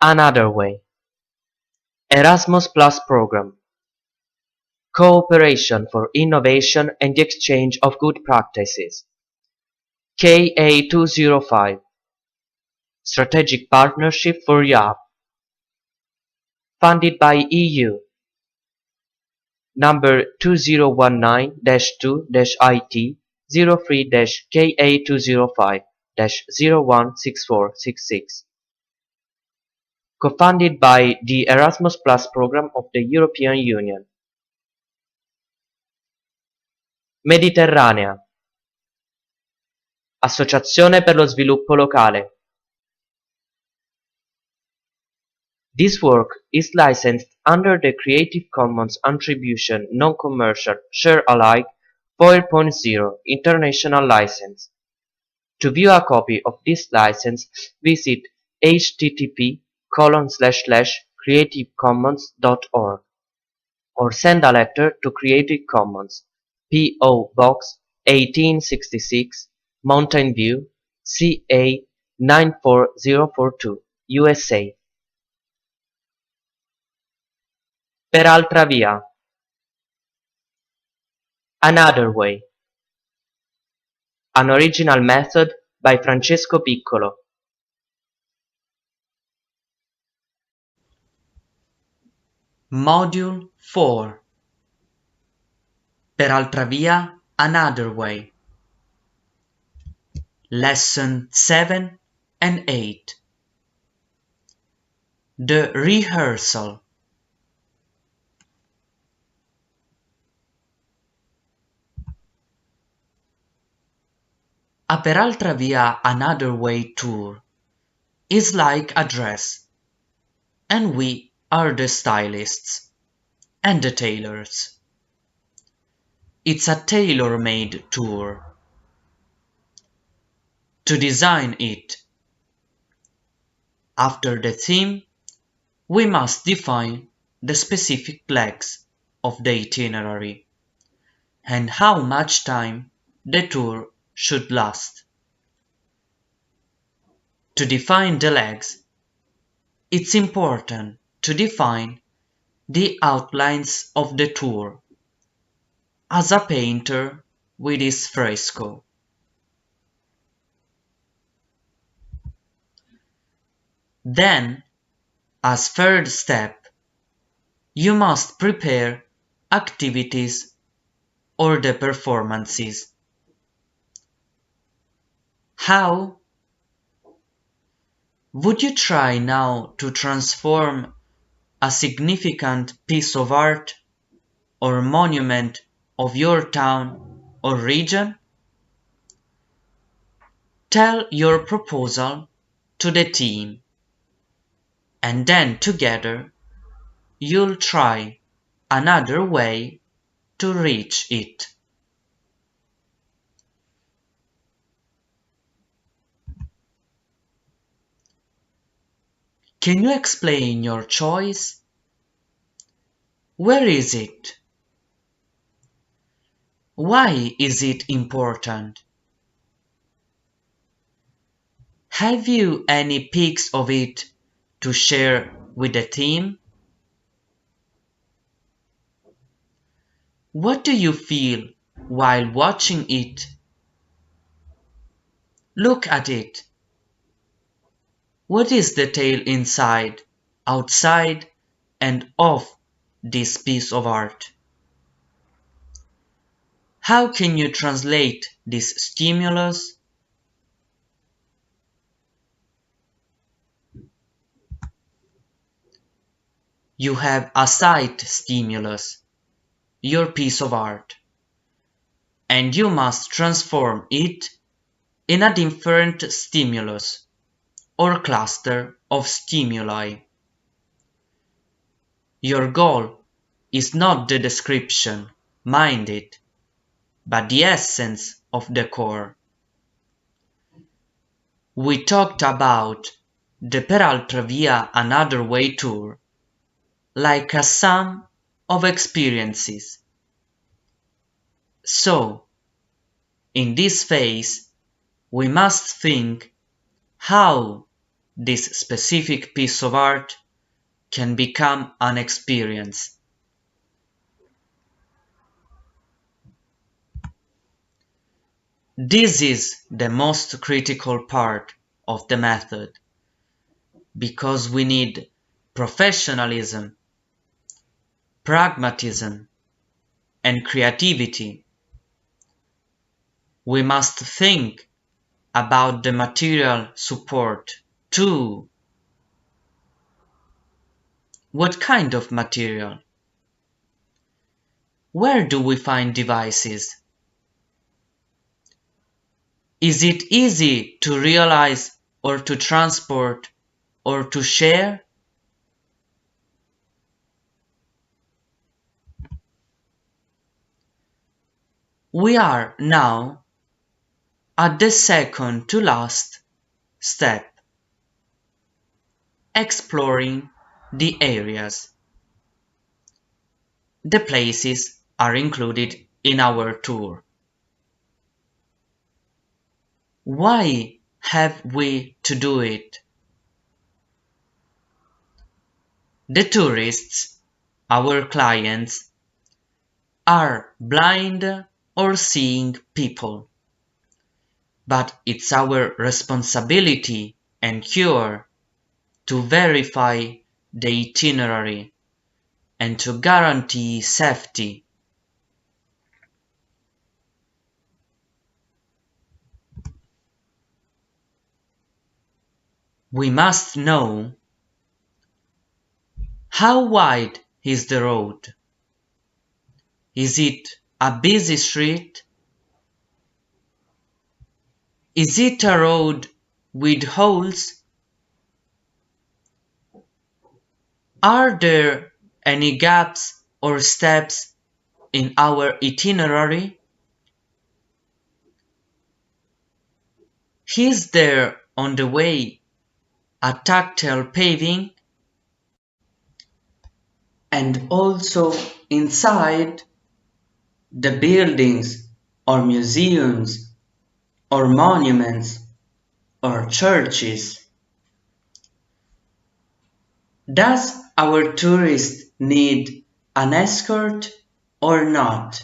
Another way. Erasmus Plus program. Cooperation for innovation and the exchange of good practices. Ka2 Strategic Partnership for Europe. Funded by EU. Number 2019-2-IT 03-KA205-016466. Co-funded by the Erasmus Plus program of the European Union. Mediterranea. Associazione per lo sviluppo locale. This work is licensed under the Creative Commons Attribution Non-Commercial Share Alike 4.0 International License. To view a copy of this license, visit http://creativecommons.org or send a letter to Creative Commons, P.O. Box 1866, Mountain View, CA 94042, USA. Peraltravia Anotherway. An original method by Francesco Piccolo. Module 4. Peraltravia Anotherway. Lesson 7 and 8. The rehearsal. A Peraltravia Anotherway tour is like a dress, and we are the stylists and the tailors. It's a tailor-made tour. To design it, after the theme, we must define the specific legs of the itinerary and how much time the tour should last. To define the legs, it's important to define the outlines of the tour, as a painter with his fresco. Then, as third step, you must prepare activities or the performances. How? Would you try now to transform a significant piece of art or monument of your town or region? Tell your proposal to the team, and then together you'll try another way to reach it. Can you explain your choice? Where is it? Why is it important? Have you any pics of it to share with the team? What do you feel while watching it? Look at it. What is the tale inside, outside, and of this piece of art? How can you translate this stimulus? You have a sight stimulus, your piece of art, and you must transform it in a different stimulus or cluster of stimuli. Your goal is not the description, mind it, but the essence of the core. We talked about the Peraltravia Anotherway tour like a sum of experiences. So, in this phase, we must think how this specific piece of art can become an experience. This is the most critical part of the method, because we need professionalism, pragmatism, and creativity. We must think about the material support too. What kind of material? Where do we find devices? Is it easy to realize or to transport or to share? We are now at the second to last step, exploring the areas. The places are included in our tour. Why have we to do it? The tourists, our clients, are blind or seeing people. But it's our responsibility and cure to verify the itinerary and to guarantee safety. We must know how wide is the road. Is it a busy street? Is it a road with holes? Are there any gaps or steps in our itinerary? Is there on the way a tactile paving? And also inside the buildings or museums or monuments or churches. Does our tourist need an escort or not?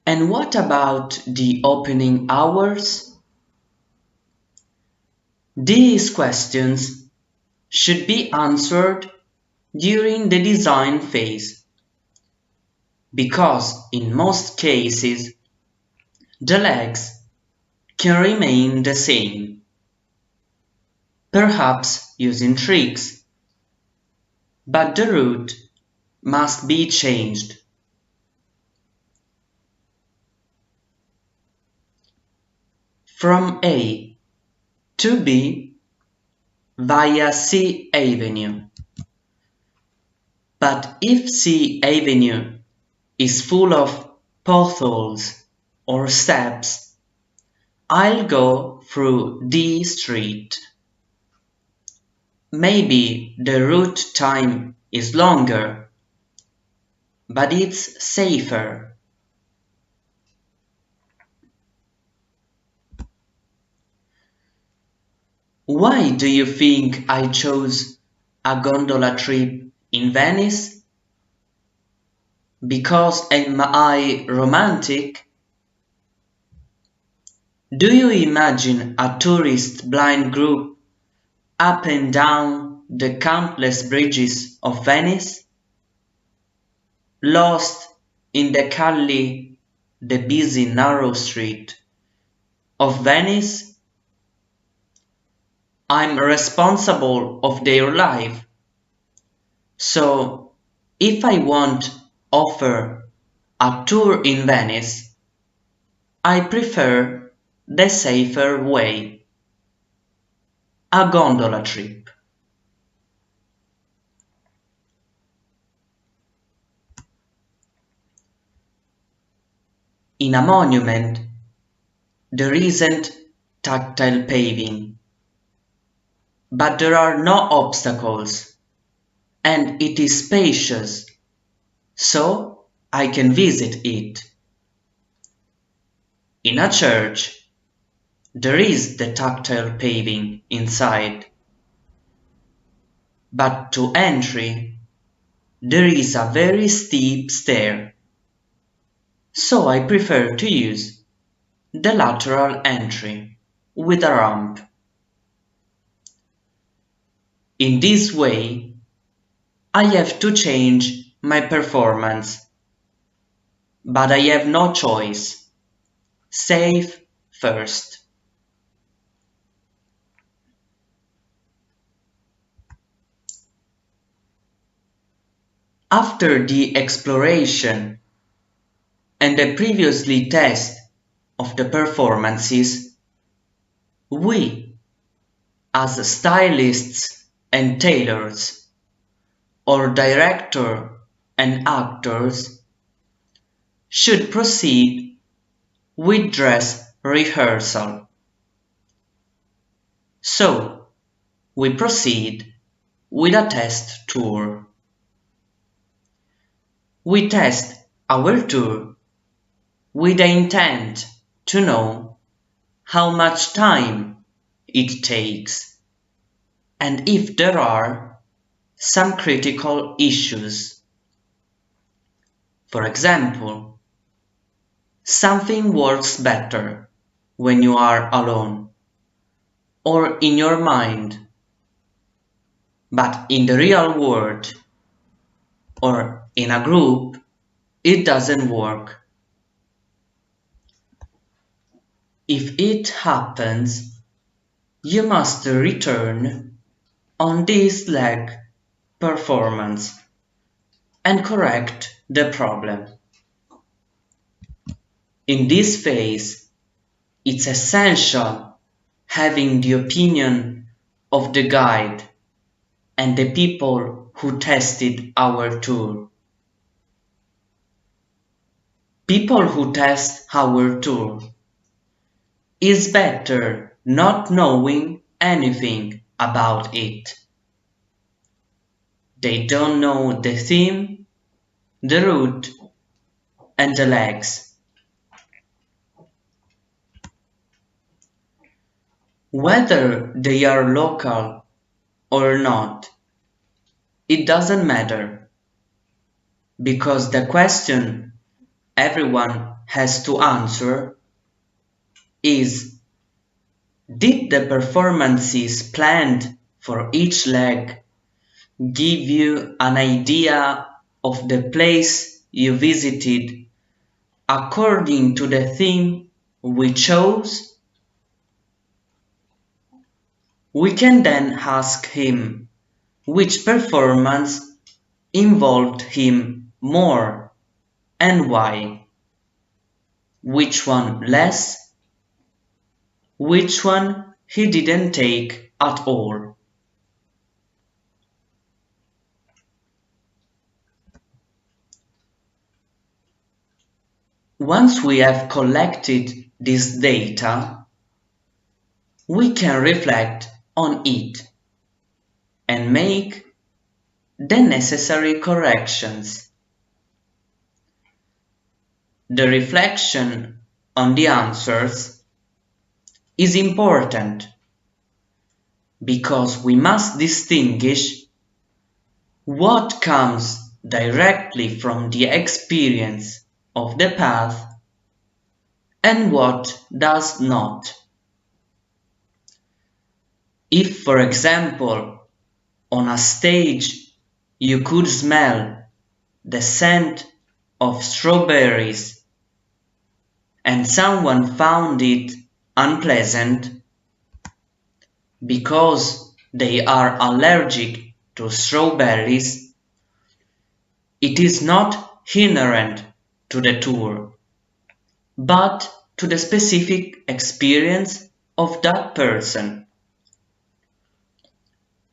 And what about the opening hours? These questions should be answered during the design phase, because in most cases the legs can remain the same, perhaps using tricks, but the route must be changed. From A to B via C Avenue. But if C Avenue is full of potholes or steps, I'll go through D Street. Maybe the route time is longer, but it's safer. Why do you think I chose a gondola trip in Venice? Because am I romantic? Do you imagine a tourist blind group up and down the countless bridges of Venice? Lost in the calle, the busy narrow street of Venice? I'm responsible of their life. So if I want offer a tour in Venice, I prefer the safer way, a gondola trip. In a monument, there isn't tactile paving, but there are no obstacles, and it is spacious, so I can visit it. In a church, There is the tactile paving inside, but to entry there is a very steep stair, so I prefer to use the lateral entry with a ramp. In this way, I have to change my performance, but I have no choice. Save first. After the exploration and the previously test of the performances, we, as stylists and tailors, or director and actors, should proceed with dress rehearsal. So, we proceed with a test tour. We test our tour with the intent to know how much time it takes and if there are some critical issues. For example, something works better when you are alone or in your mind, but in the real world or in a group, it doesn't work. If it happens, you must return on this leg performance and correct the problem. In this phase, it's essential having the opinion of the guide and the people who tested our tour. People who test our tour is better not knowing anything about it. They don't know the theme, the route, and the legs. Whether they are local or not, it doesn't matter, because the question everyone has to answer is: did the performances planned for each leg give you an idea of the place you visited according to the theme we chose? We can then ask him which performance involved him more and why, which one less, which one he didn't take at all. Once we have collected this data, we can reflect on it and make the necessary corrections. The reflection on the answers is important because we must distinguish what comes directly from the experience of the path and what does not. If, for example, on a stage you could smell the scent of strawberries and someone found it unpleasant because they are allergic to strawberries, it is not inherent to the tour, but to the specific experience of that person.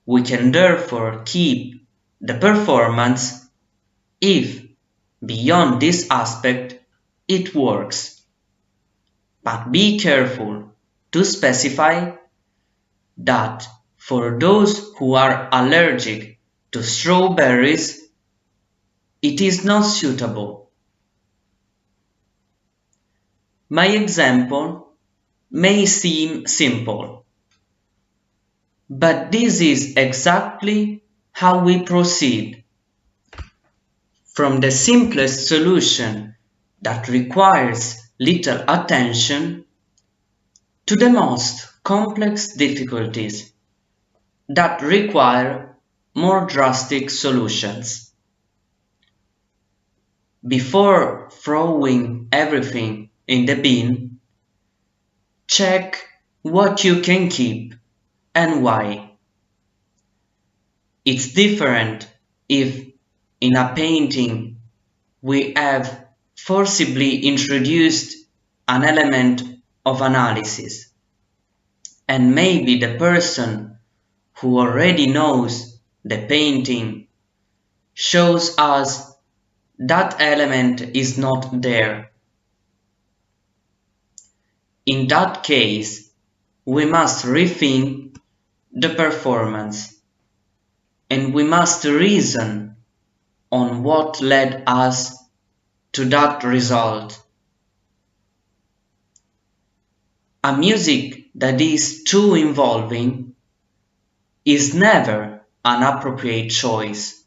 We can therefore keep the performance if, beyond this aspect, it works. But be careful to specify that for those who are allergic to strawberries, it is not suitable. My example may seem simple, but this is exactly how we proceed, from the simplest solution that requires little attention to the most complex difficulties that require more drastic solutions. Before throwing everything in the bin, check what you can keep and why. It's different if, in a painting, we have forcibly introduced an element of analysis, and maybe the person who already knows the painting shows us that element is not there. In that case, we must rethink the performance, and we must reason on what led us to that result. A music that is too involving is never an appropriate choice.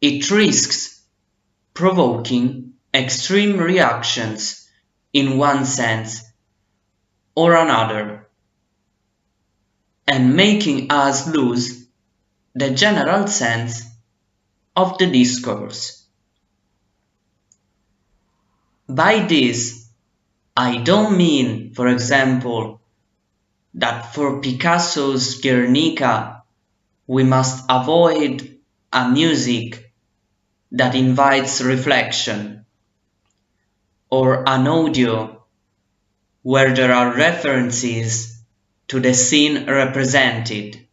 It risks provoking extreme reactions in one sense or another, and making us lose the general sense of the discourse. By this, I don't mean, for example, that for Picasso's Guernica we must avoid a music that invites reflection, or an audio where there are references to the scene represented.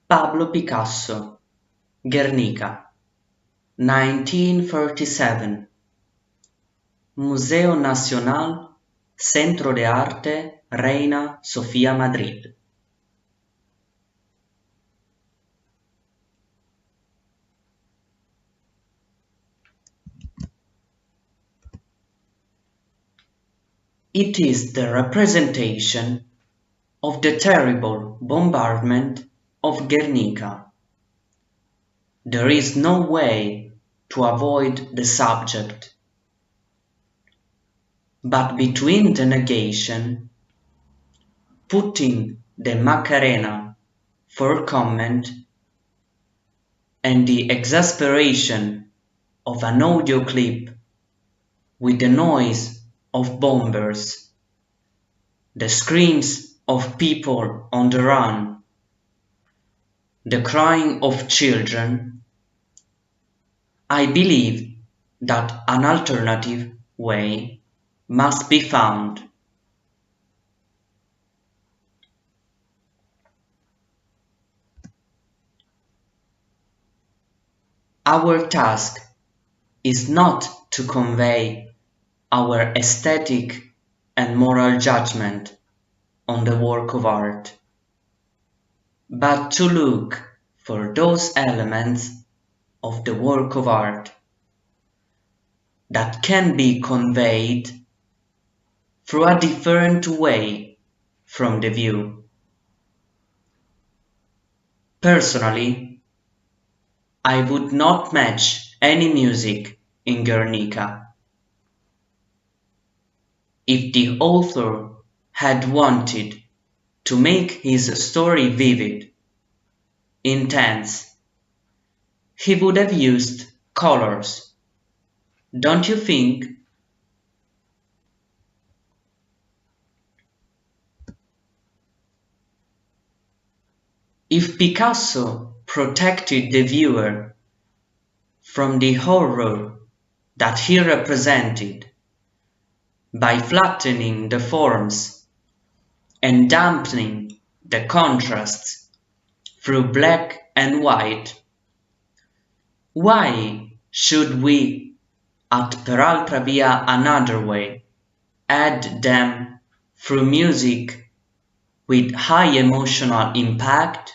Pablo Picasso, Guernica, 1937. Museo Nacional, Centro de Arte, Reina Sofía, Madrid. It is the representation of the terrible bombardment of Guernica. There is no way to avoid the subject. But between the negation, putting the Macarena for comment, and the exasperation of an audio clip with the noise of bombers, the screams of people on the run, the crying of children, I believe that an alternative way must be found. Our task is not to convey our aesthetic and moral judgment on the work of art, but to look for those elements of the work of art that can be conveyed through a different way from the view. Personally, I would not match any music in Guernica. If the author had wanted to make his story vivid, intense, he would have used colors, don't you think? If Picasso protected the viewer from the horror that he represented by flattening the forms and dampening the contrasts through black and white, why should we at Peraltravia Anotherway add them through music with high emotional impact?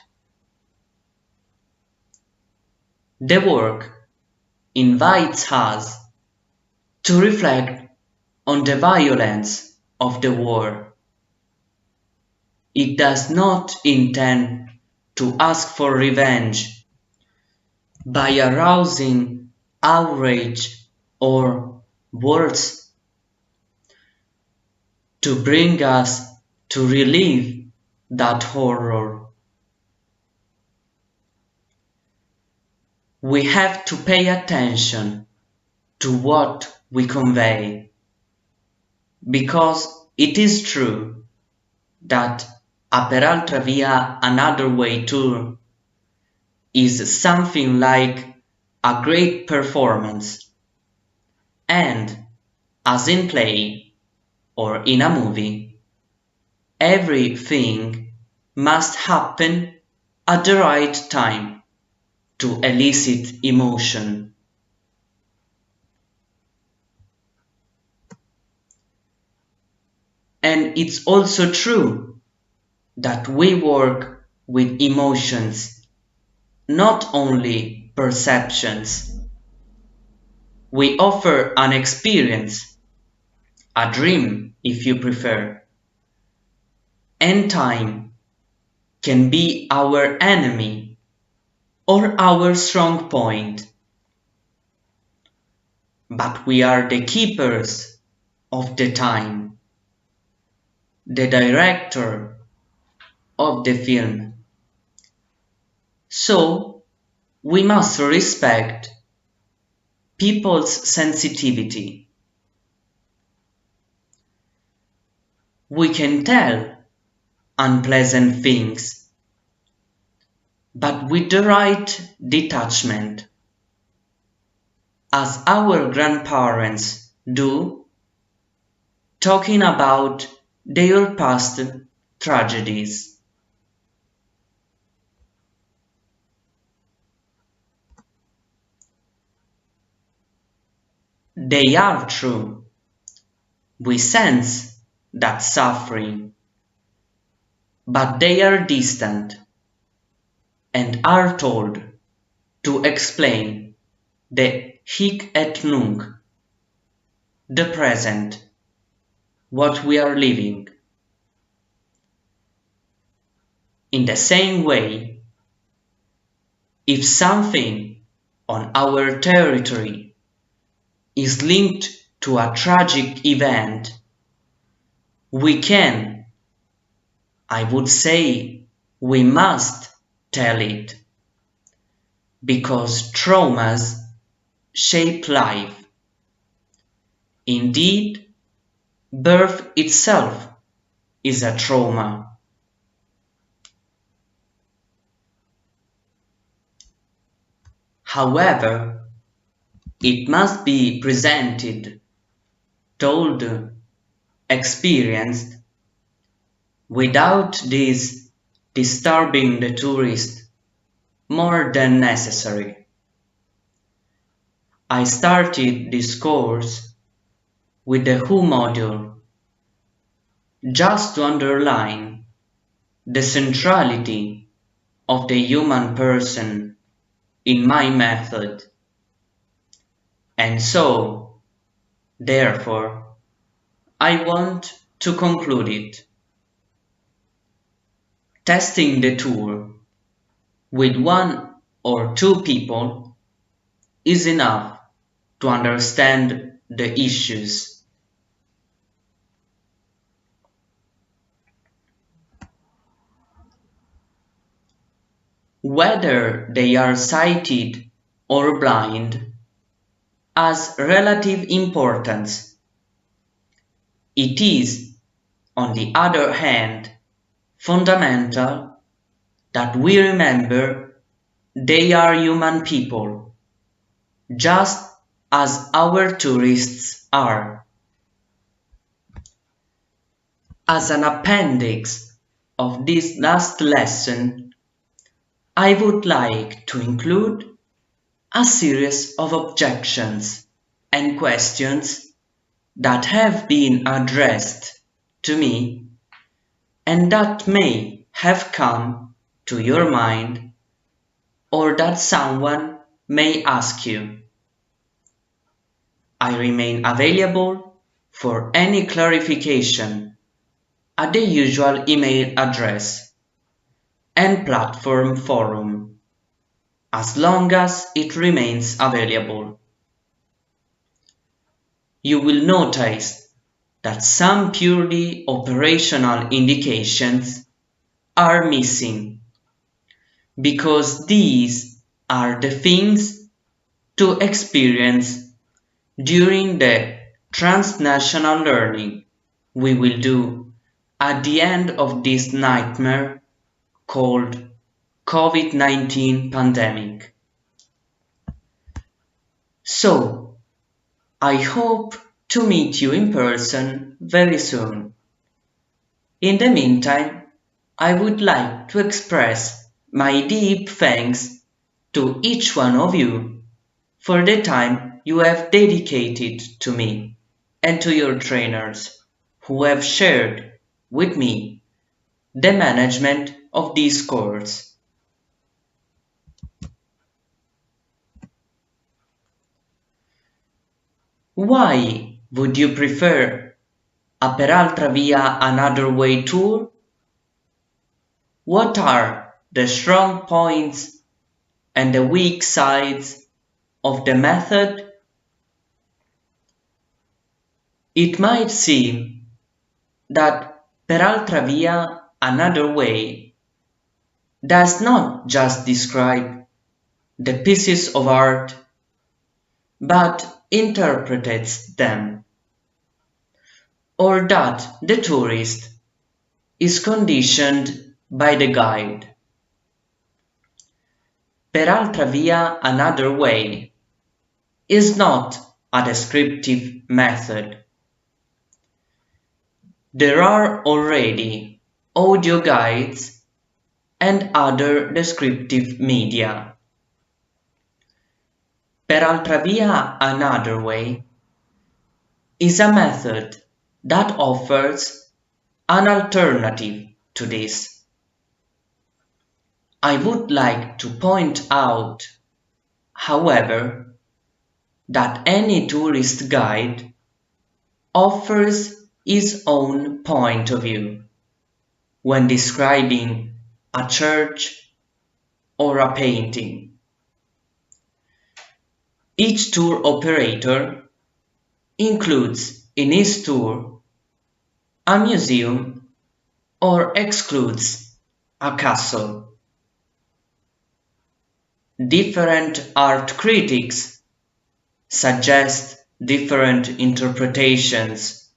The work invites us to reflect on the violence of the war. It does not intend to ask for revenge by arousing outrage or worse, to bring us to relive that horror. We have to pay attention to what we convey, because it is true that a Peraltravia Anotherway tour is something like a great performance, and as in play or in a movie, everything must happen at the right time to elicit emotion. And it's also true that we work with emotions, not only perceptions. We offer an experience, a dream if you prefer, and time can be our enemy or our strong point. But we are the keepers of the time, the director of the film. So we must respect people's sensitivity. We can tell unpleasant things, but with the right detachment, as our grandparents do, talking about their past tragedies. They are true. We sense that suffering, but they are distant and are told to explain the hic et nunc, the present, what we are living. In the same way, if something on our territory is linked to a tragic event, we can, I would say, we must tell it, because traumas shape life. Indeed, birth itself is a trauma. However, it must be presented, told, experienced, without this disturbing the tourist more than necessary. I started this course with the Who module, just to underline the centrality of the human person in my method. And so, therefore, I want to conclude it. Testing the tour with one or two people is enough to understand the issues. Whether they are sighted or blind has relative importance. It is, on the other hand, fundamental that we remember they are human people, just as our tourists are. As an appendix of this last lesson, I would like to include a series of objections and questions that have been addressed to me and that may have come to your mind or that someone may ask you. I remain available for any clarification at the usual email address and platform forum, as long as it remains available. You will notice that some purely operational indications are missing, because these are the things to experience during the transnational learning we will do at the end of this nightmare called COVID-19 pandemic. So, I hope to meet you in person very soon. In the meantime, I would like to express my deep thanks to each one of you for the time you have dedicated to me and to your trainers who have shared with me the management of this course. Why would you prefer a Peraltravia Anotherway tour? What are the strong points and the weak sides of the method? It might seem that Peraltravia Anotherway does not just describe the pieces of art, but interprets them, or that the tourist is conditioned by the guide. Peraltravia Anotherway is not a descriptive method. There are already audio guides and other descriptive media. Peraltravia Anotherway is a method that offers an alternative to this. I would like to point out, however, that any tourist guide offers his own point of view when describing a church or a painting. Each tour operator includes in his tour a museum or excludes a castle. Different art critics suggest different interpretations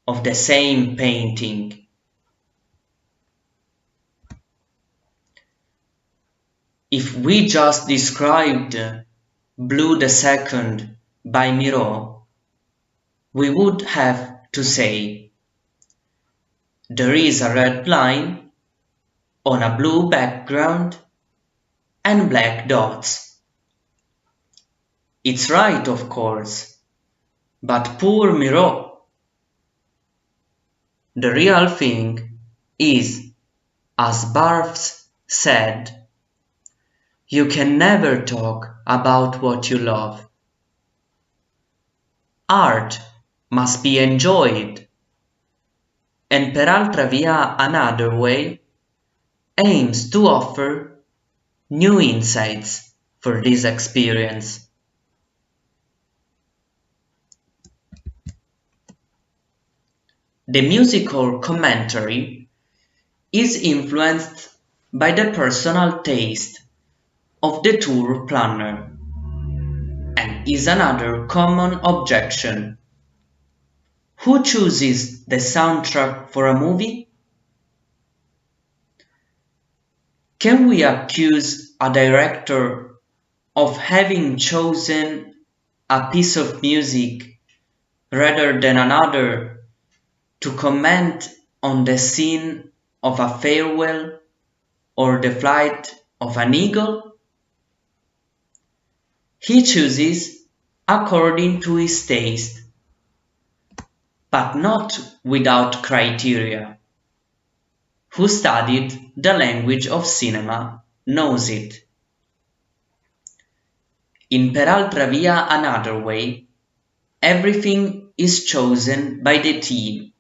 of the same painting. If we just described Blue II by Miro, we would have to say, there is a red line on a blue background and black dots. It's right, of course, but poor Miro. The real thing is, as Barthes said, you can never talk about what you love. Art must be enjoyed, and Peraltravia Anotherway aims to offer new insights for this experience. The musical commentary is influenced by the personal taste of the tour planner and is another common objection. Who chooses the soundtrack for a movie? Can we accuse a director of having chosen a piece of music rather than another to comment on the scene of a farewell or the flight of an eagle? He chooses according to his taste, but not without criteria. Who studied the language of cinema knows it. In Peraltravia Anotherway, Everything is chosen by the team,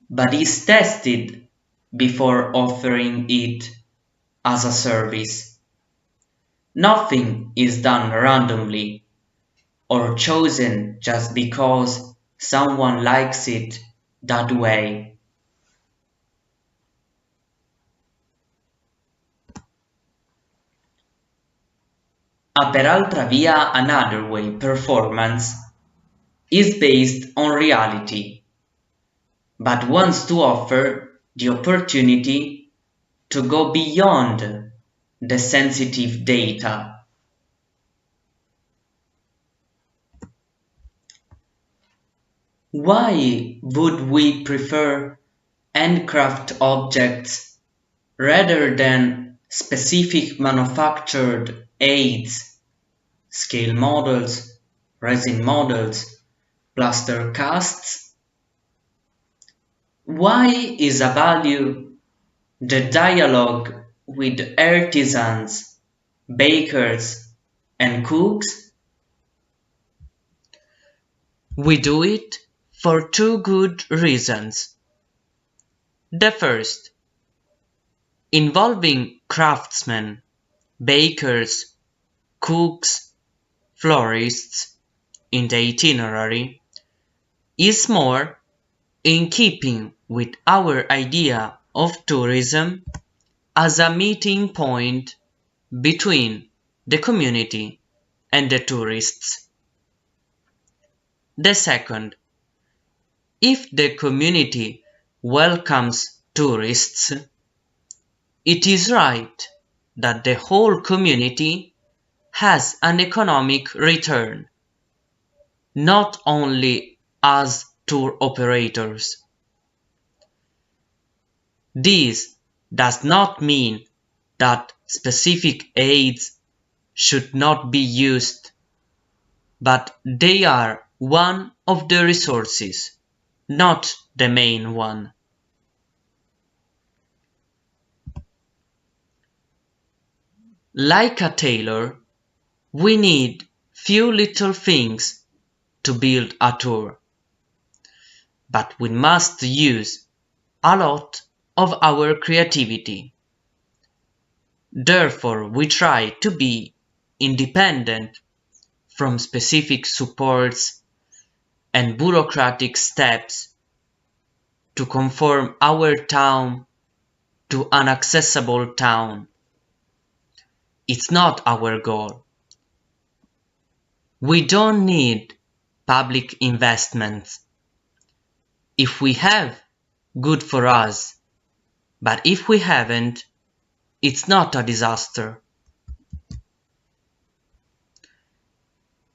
but is tested before offering it as a service. Nothing is done randomly or chosen just because someone likes it that way. A Peraltravia Anotherway performance is based on reality, but wants to offer the opportunity to go beyond the sensitive data. Why would we prefer handcraft objects rather than specific manufactured aids, scale models, resin models, plaster casts? Why is a value the dialogue with artisans, bakers, and cooks? We do it for two good reasons. The first, involving craftsmen, bakers, cooks, florists in the itinerary, is more in keeping with our idea of tourism as a meeting point between the community and the tourists. The second, if the community welcomes tourists, it is right that the whole community has an economic return, not only as tour operators. This does not mean that specific aids should not be used, but they are one of the resources, not the main one. Like a tailor, we need few little things to build a tour, but we must use a lot of our creativity. Therefore, we try to be independent from specific supports and bureaucratic steps to conform our town to an accessible town. It's not our goal. We don't need public investments. If we have, good for us. But if we haven't, it's not a disaster.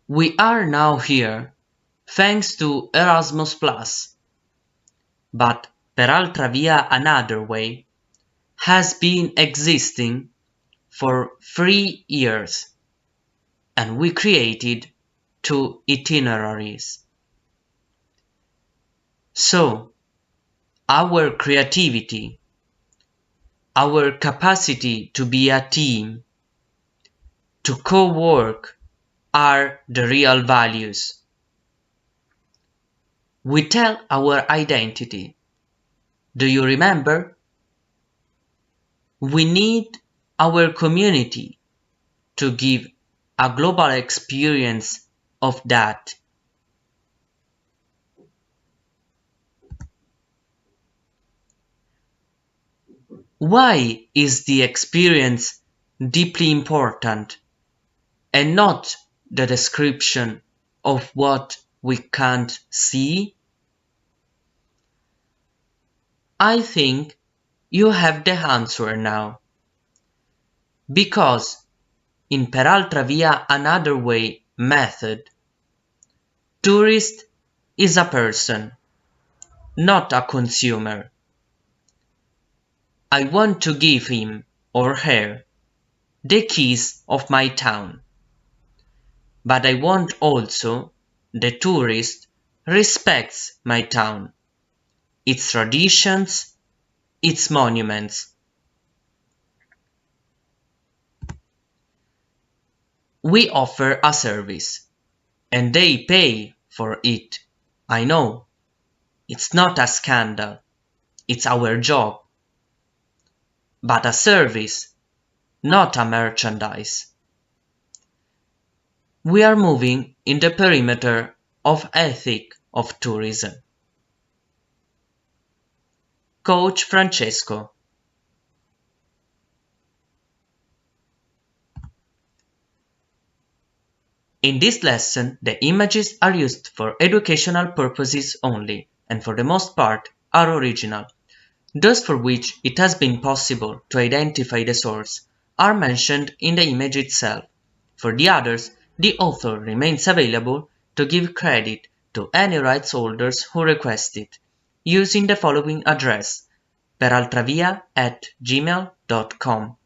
We are now here thanks to Erasmus+, but Peraltravia Anotherway has been existing for 3 years, and we created 2 itineraries. So, our creativity, our capacity to be a team, to co-work, are the real values. We tell our identity. Do you remember? We need our community to give a global experience of that. Why is the experience deeply important and not the description of what we can't see? I think you have the answer now. Because in Peraltravia Anotherway method, tourist is a person, not a consumer. I want to give him or her the keys of my town. But I want also the tourist respects my town, its traditions, its monuments. We offer a service, and they pay for it. I know. It's not a scandal. It's our job. But a service, not a merchandise. We are moving in the perimeter of ethic of tourism. Coach Francesco. In this lesson, the images are used for educational purposes only, and for the most part are original. Those for which it has been possible to identify the source are mentioned in the image itself. For the others, the author remains available to give credit to any rights holders who request it, using the following address: peraltravia@gmail.com.